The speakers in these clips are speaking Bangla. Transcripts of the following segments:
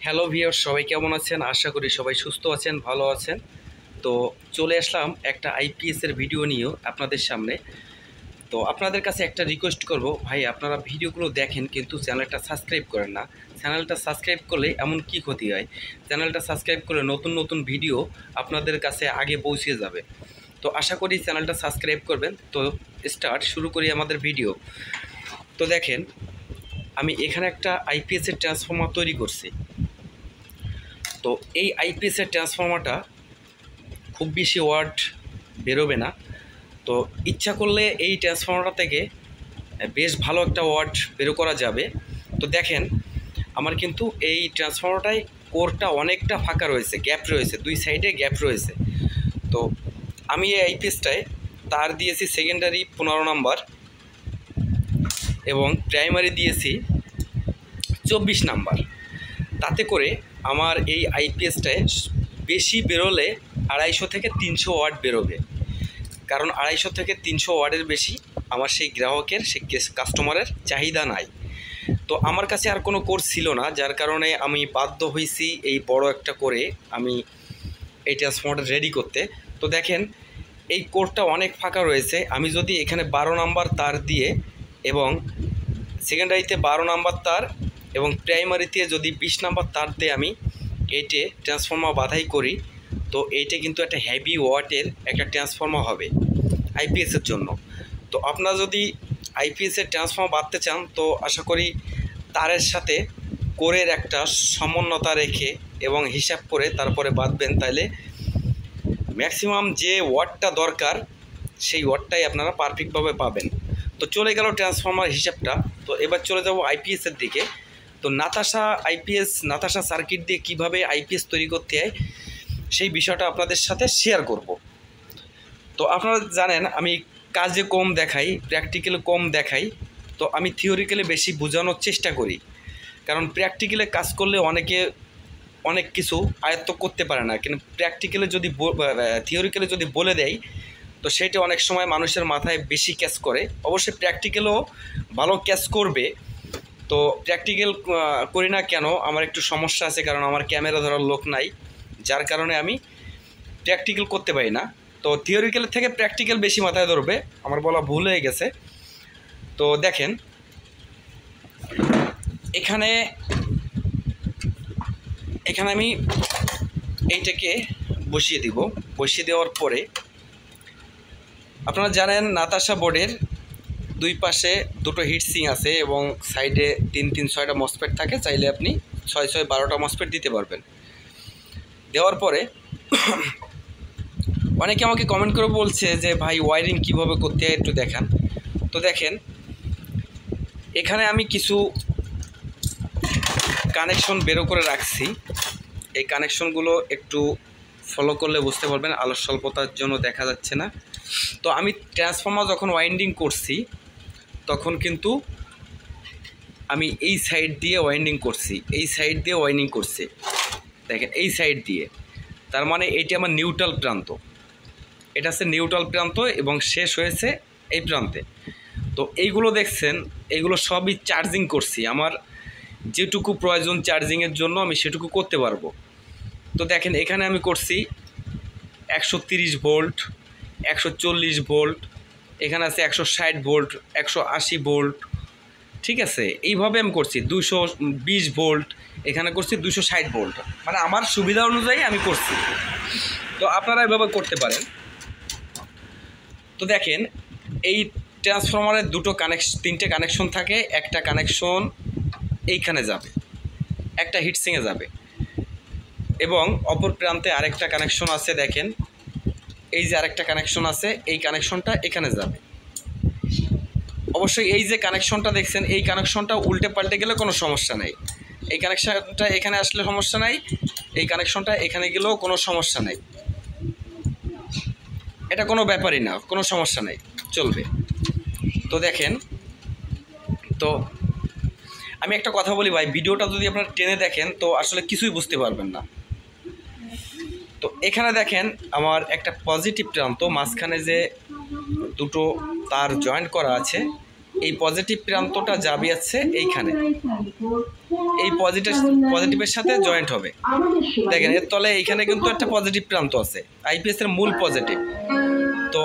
হ্যালো ভিউয়ার্স, সবাই কেমন আছেন? আশা করি সবাই সুস্থ আছেন, ভালো আছেন। তো চলে আসলাম একটা আইপিএসের ভিডিও নিয়েও আপনাদের সামনে। তো আপনাদের কাছে একটা রিকোয়েস্ট করব, ভাই আপনারা ভিডিওগুলো দেখেন কিন্তু চ্যানেলটা সাবস্ক্রাইব করেন না। চ্যানেলটা সাবস্ক্রাইব করলে এমন কি ক্ষতি হয়? চ্যানেলটা সাবস্ক্রাইব করলে নতুন নতুন ভিডিও আপনাদের কাছে আগে পৌঁছে যাবে। তো আশা করি চ্যানেলটা সাবস্ক্রাইব করবেন। তো শুরু করি আমাদের ভিডিও। তো দেখেন, আমি এখানে একটা আইপিএসের ট্রান্সফর্মার তৈরি করছি। তো এই আইপিএসের ট্রান্সফর্মারটা খুব বেশি ওয়াট বেরোবে না। তো ইচ্ছা করলে এই ট্রান্সফর্মারটা থেকে বেশ ভালো একটা ওয়াট বেরো করা যাবে। তো দেখেন, আমার কিন্তু এই ট্রান্সফর্মারটায় কোরটা অনেকটা ফাঁকা রয়েছে, গ্যাপ রয়েছে, দুই সাইডে গ্যাপ রয়েছে। তো আমি এই আইপিএসটায় তার দিয়েছি সেকেন্ডারি 15 নাম্বার এবং প্রাইমারি দিয়েছি 24 নাম্বার। তাতে করে আমার এই আইপিএসটায় বেশি বেরোলে 250 থেকে 300 ওয়াট বেরোবে। কারণ 250 থেকে 300 ওয়াটের বেশি আমার সেই গ্রাহকের, সেই কাস্টমারের চাহিদা নাই। তো আমার কাছে আর কোনো কোর ছিল না, যার কারণে আমি বাধ্য হয়েছি এই বড় একটা করে আমি এই ট্রান্সফর্মারটা রেডি করতে। তো দেখেন, এই কোরটা অনেক ফাঁকা রয়েছে। আমি যদি এখানে 12 নাম্বার তার দিয়ে এবং সেকেন্ডারিতে 12 নাম্বার তার এবং প্রাইমারিতে যদি 20 নাম্বার তার দিয়ে আমি এইটে ট্রান্সফর্মার বাধাই করি, তো এইটা কিন্তু একটা হেভি ওয়াটের একটা ট্রান্সফর্মার হবে আইপিএসের জন্য। তো আপনারা যদি আইপিএসের ট্রান্সফর্মার বাঁধতে চান, তো আশা করি তারের সাথে কোরের একটা সমন্বতা রেখে এবং হিসাব করে তারপরে বাঁধবেন, তাহলে ম্যাক্সিমাম যে ওয়াটটা দরকার সেই ওয়াটটাই আপনারা পারফেক্টভাবে পাবেন। তো চলে গেল ট্রান্সফর্মার হিসাবটা। তো এবার চলে যাব আইপিএসের দিকে। তো নাতাশা সার্কিট দিয়ে কিভাবে আইপিএস তৈরি করতে হয় সেই বিষয়টা আপনাদের সাথে শেয়ার করব। তো আপনারা জানেন আমি কাজে কম দেখাই, প্র্যাকটিক্যালে কম দেখাই। তো আমি থিওরিক্যালি বেশি বোঝানোর চেষ্টা করি, কারণ প্র্যাকটিক্যালে কাজ করলে অনেক কিছু আয়ত্ত করতে পারে না, কিন্তু থিওরিক্যালি যদি বলে দেয় তো সেটা অনেক সময় মানুষের মাথায় বেশি ক্যাচ করে। অবশ্যই প্র্যাকটিক্যালও ভালো ক্যাচ করবে। তো প্র্যাকটিক্যাল করি না কেন, আমার একটু সমস্যা আছে, কারণ আমার ক্যামেরা ধরার লোক নাই, যার কারণে আমি প্র্যাকটিক্যাল করতে পারি না। তো থিওরিক্যাল থেকে প্র্যাকটিক্যাল বেশি মাথায় ধরবে, আমার বলা ভুল হয়ে গেছে। তো দেখেন, এখানে আমি এইটাকে বসিয়ে দিব। বসিয়ে দেওয়ার পরে আপনারা জানেন নাতাশা বোর্ডের দুই পাশে দুটো হিটসিং আছে এবং সাইডে 3-6টা মসফেট থাকে। চাইলে আপনি 6-12টা মসফেট দিতে পারবেন। দেওয়ার পরে অনেকে আমাকে কমেন্ট করে বলছে যে ভাই ওয়ারিং কিভাবে করতে হয় একটু দেখান। তো দেখেন, এখানে আমি কিছু কানেকশন বেরো করে রাখছি। এই কানেকশনগুলো একটু ফলো করলে বুঝতে পারবেন, আলোর স্বল্পতার জন্য দেখা যাচ্ছে না। তো আমি ট্রান্সফর্মার যখন ওয়াইন্ডিং করছি তখন কিন্তু আমি এই সাইড দিয়ে ওয়াইন্ডিং করছি, দেখেন এই সাইড দিয়ে। তার মানে এইটি আমার নিউট্রাল প্রান্ত, এটা হচ্ছে নিউট্রাল প্রান্ত এবং শেষ হয়েছে এই প্রান্তে। তো এইগুলো দেখছেন, এইগুলো সবই চার্জিং করছি। আমার যেটুকু প্রয়োজন চার্জিংয়ের জন্য আমি সেটুকু করতে পারবো। তো দেখেন, এখানে আমি করছি 130 ভোল্ট, 140 ভোল্ট, এখানে আছে 160 ভোল্ট, 180 ভোল্ট, ঠিক আছে। এইভাবে আমি করছি 220 ভোল্ট, এখানে করছি 260 ভোল্ট, মানে আমার সুবিধা অনুযায়ী আমি করছি। তো আপনারা এভাবে করতে পারেন। তো দেখেন, এই ট্রান্সফরমারের তিনটে কানেকশন থাকে। একটা কানেকশন এইখানে যাবে, একটা হিটসিংয়ে যাবে এবং অপর প্রান্তে আরেকটা কানেকশন আছে। দেখেন, এই যে আরেকটা কানেকশন আছে, এই কানেকশনটা এখানে যাবে। অবশ্যই এই যে কানেকশনটা দেখছেন, এই কানেকশনটা উল্টে পাল্টে গেলে কোনো সমস্যা নেই। এই কানেকশনটা এখানে আসলে সমস্যা নাই, এই কানেকশনটা এখানে গেলেও কোনো সমস্যা নেই। এটা কোনো ব্যাপারই না, কোনো সমস্যা নেই, চলবে। তো দেখেন, তো আমি একটা কথা বলি ভাই, ভিডিওটা যদি আপনারা টেনে দেখেন তো আসলে কিছুই বুঝতে পারবেন না। তো এখানে দেখেন, আমার একটা পজিটিভ প্রান্ত, মাঝখানে যে দুটো তার জয়েন্ট করা আছে, এই পজিটিভ প্রান্তটা যাবে আছে এইখানে, এই পজিটিভের সাথে জয়েন্ট হবে। দেখেন এর তলে এইখানে কিন্তু একটা পজিটিভ প্রান্ত আছে, আইপিএস এর মূল পজিটিভ। তো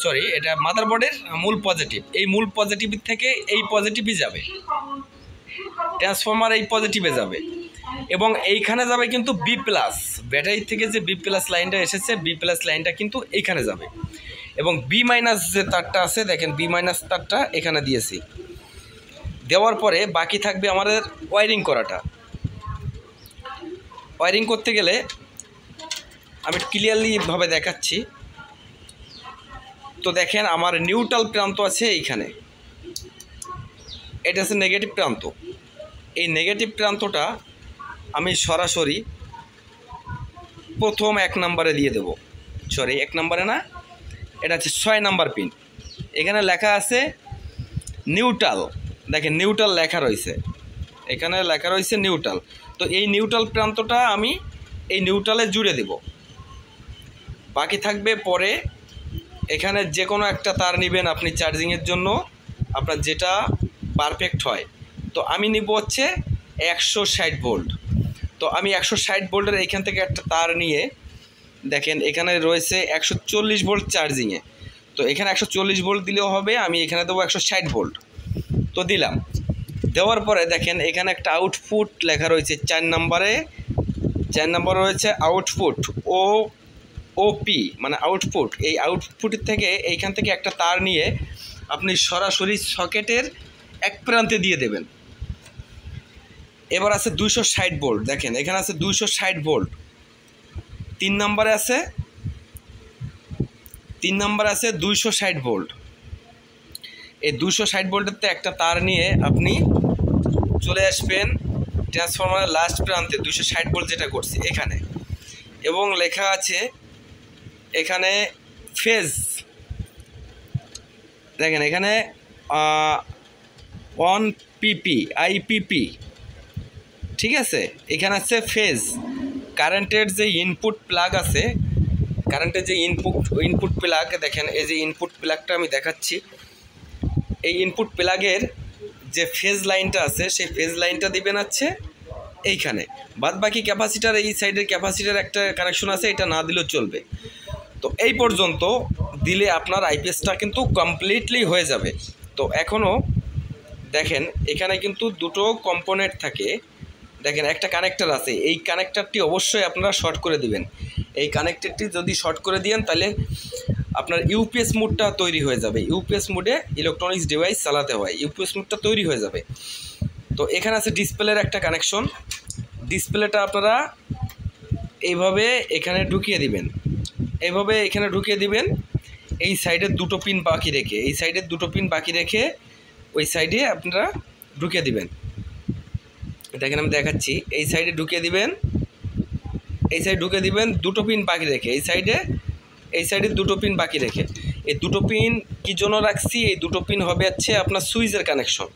সরি, এটা মাদারবোর্ডের মূল পজিটিভ। এই মূল পজিটিভ থেকে এই পজিটিভই যাবে, ট্রান্সফরমার এই পজিটিভে যাবে এবং এইখানে যাবে কিন্তু বি প্লাস। ব্যাটারি থেকে যে বি প্লাস লাইনটা এসেছে, বি প্লাস লাইনটা কিন্তু এইখানে যাবে এবং বি মাইনাস যে তারটা আছে, দেখেন বি মাইনাস তারটা এখানে দিয়েছি। দেওয়ার পরে বাকি থাকবে আমাদের ওয়্যারিং করাটা। ওয়্যারিং করতে গেলে আমি ক্লিয়ারলি ভাবে দেখাচ্ছি। তো দেখেন আমার নিউট্রাল প্রান্ত আছে এইখানে, এটা হচ্ছে নেগেটিভ প্রান্ত। এই নেগেটিভ প্রান্তটা আমি সরাসরি প্রথম 1 নম্বরে দিয়ে দেব। সরি 1 নম্বরে না, এটা হচ্ছে 6 নম্বর পিন। এখানে লেখা আছে নিউট্রাল, দেখেন নিউট্রাল লেখা রয়েছে, এখানে লেখা রয়েছে নিউট্রাল। তো এই নিউট্রাল প্রান্তটা আমি এই নিউট্রালে জুড়ে দেব। বাকি থাকবে পরে এখানে যে কোনো একটা তার নেবেন আপনি চার্জিংয়ের জন্য, আপনার যেটা পারফেক্ট হয়। তো আমি নিব হচ্ছে 160 ভোল্ট। তো আমি 160 ভোল্টের এইখান থেকে একটা তার নিয়ে, দেখেন এখানে রয়েছে 140 ভোল্ট চার্জিংয়ে। তো এখানে 140 ভোল্ট দিলেও হবে, আমি এখানে দেবো 160 ভোল্ট। তো দিলাম, দেওয়ার পরে দেখেন এখানে একটা আউটপুট লেখা রয়েছে 4 নম্বরে। 4 নম্বরে রয়েছে আউটপুট ওপি মানে আউটপুট। এই আউটপুটের থেকে এইখান থেকে একটা তার নিয়ে আপনি সরাসরি সকেটের এক প্রান্তে দিয়ে দেবেন। এবার আছে 260 ভোল্ট, দেখেন এখানে আছে 260 ভোল্ট। 3 নম্বরে আছে 260 ভোল্ট। এই 260 ভোল্টের একটা তার নিয়ে আপনি চলে আসবেন ট্রান্সফরমারের লাস্ট প্রান্তে, 260 ভোল্ট যেটা করছি এখানে, এবং লেখা আছে এখানে ফেজ। দেখেন এখানে 1 PP আইপিপি, ঠিক আছে। এখানে আছে ফেজ। কারেন্টের যে ইনপুট প্লাগ আছে, কারেন্টের যে ইনপুট প্লাগ, দেখেন এই যে ইনপুট প্লাগটা আমি দেখাচ্ছি। এই ইনপুট প্লাগের যে ফেজ লাইনটা আছে, সেই ফেজ লাইনটা দিবেন আছে এইখানে। বাদ বাকি ক্যাপাসিটার, এই সাইডের ক্যাপাসিটার একটা কানেকশন আছে, এটা না দিলেও চলবে। তো এই পর্যন্ত দিলে আপনার আইপিএসটা কিন্তু কমপ্লিটলি হয়ে যাবে। তো এখনও দেখেন এখানে কিন্তু দুটো কম্পোনেন্ট থাকে, দেখেন একটা কানেক্টর আছে, এই কানেক্টরটি অবশ্যই আপনারা শর্ট করে দিবেন। এই কানেক্টরটি যদি শর্ট করে দিয়েন তাহলে আপনার ইউপিএস মোডটা তৈরি হয়ে যাবে। ইউপিএস মোডে ইলেকট্রনিক্স ডিভাইস চালাতে হয়, ইউপিএস মোডটা তৈরি হয়ে যাবে। তো এখানে আছে ডিসপ্লের একটা কানেকশন। ডিসপ্লেটা আপনারা এইভাবে এখানে ঢুকিয়ে দিবেন, এইভাবে এখানে ঢুকিয়ে দিবেন। এই সাইডের দুটো পিন বাকি রেখে, এই সাইডের দুটো পিন বাকি রেখে ওই সাইডে আপনারা ঢুকিয়ে দিবেন। দেখেন আমি দেখাচ্ছি, এই সাইডে ঢুকিয়ে দিবেন, এই সাইডে ঢুকিয়ে দিবেন দুটো পিন বাকি রেখে, এই সাইডে দুটো পিন বাকি রেখে। এই দুটো পিন কি জন্য রাখছি, এই দুটো পিন হবে হচ্ছে আপনার সুইচের কানেকশন।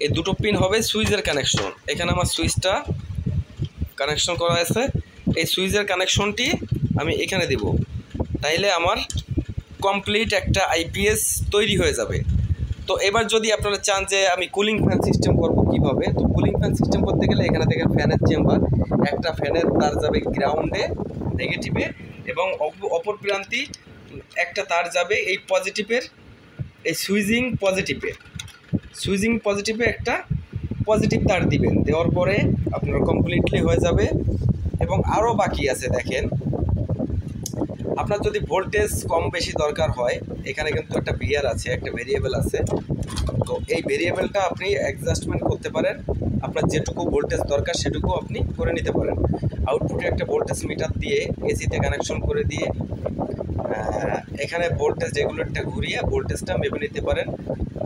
এই দুটো পিন হবে সুইচের কানেকশন। এখানে আমার সুইচটা কানেকশন করা আছে, এই সুইচের কানেকশনটি আমি এখানে দেব। তাইলে আমার কমপ্লিট একটা আইপিএস তৈরি হয়ে যাবে। তো এবার যদি আপনারা চান যে আমি কুলিং ফ্যান সিস্টেম করব কিভাবে, তো কুলিং ফ্যান সিস্টেম করতে গেলে এখানে থেকে ফ্যানের চেম্বার, একটা ফ্যানের তার যাবে গ্রাউন্ডে নেগেটিভে এবং অপর প্রান্তি একটা তার যাবে এই পজিটিভের, এই সুইচিং পজিটিভে একটা পজিটিভ তার দিবেন। দেওয়ার পরে আপনার কমপ্লিটলি হয়ে যাবে। এবং আরও বাকি আছে, দেখেন আপনার যদি ভোল্টেজ কম বেশি দরকার হয়, এখানে কিন্তু একটা ভিআর আছে, একটা ভেরিয়েবল আছে। তো এই ভেরিয়েবলটা আপনি অ্যাডজাস্টমেন্ট করতে পারেন, আপনার যেটুকু ভোল্টেজ দরকার সেটুকু আপনি করে নিতে পারেন। আউটপুটে একটা ভোল্টেজ মিটার দিয়ে এসিতে কানেকশন করে দিয়ে এখানে ভোল্টেজ রেগুলেটরটা ঘুরিয়ে ভোল্টেজটা মেপে নিতে পারেন।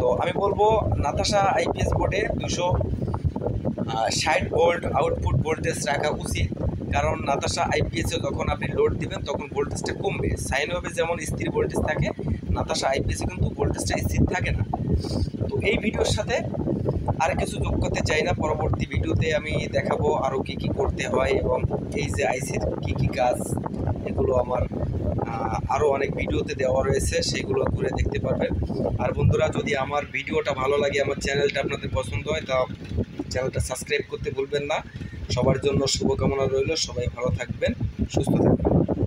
তো আমি বলবো নাতাশা আইপিএস বোর্ডে 260 ভোল্ট আউটপুট ভোল্টেজ রাখা উচিত। কারণ নাতাশা আইপিএসে যখন আপনি লোড দিবেন তখন ভোল্টেজটা কমবে। সাইন ওয়েভে যেমন স্থির ভোল্টেজ থাকে, নাতাশা আইপিএসে কিন্তু ভোল্টেজটা স্থির থাকে না। তো এই ভিডিওর সাথে আর কিছু যোগ করতে চাই না, পরবর্তী ভিডিওতে আমি দেখাবো আরও কী কী করতে হয় এবং এই যে আইসির কী কী কাজ, এগুলো আমার আরও অনেক ভিডিওতে দেওয়া রয়েছে, সেগুলো ঘুরে দেখতে পারবেন। আর বন্ধুরা, যদি আমার ভিডিওটা ভালো লাগে, আমার চ্যানেলটা আপনাদের পছন্দ হয়, তা চ্যানেলটা সাবস্ক্রাইব করতে ভুলবেন না। সবার জন্য শুভকামনা রইল, সবাই ভালো থাকবেন, সুস্থ থাকবেন।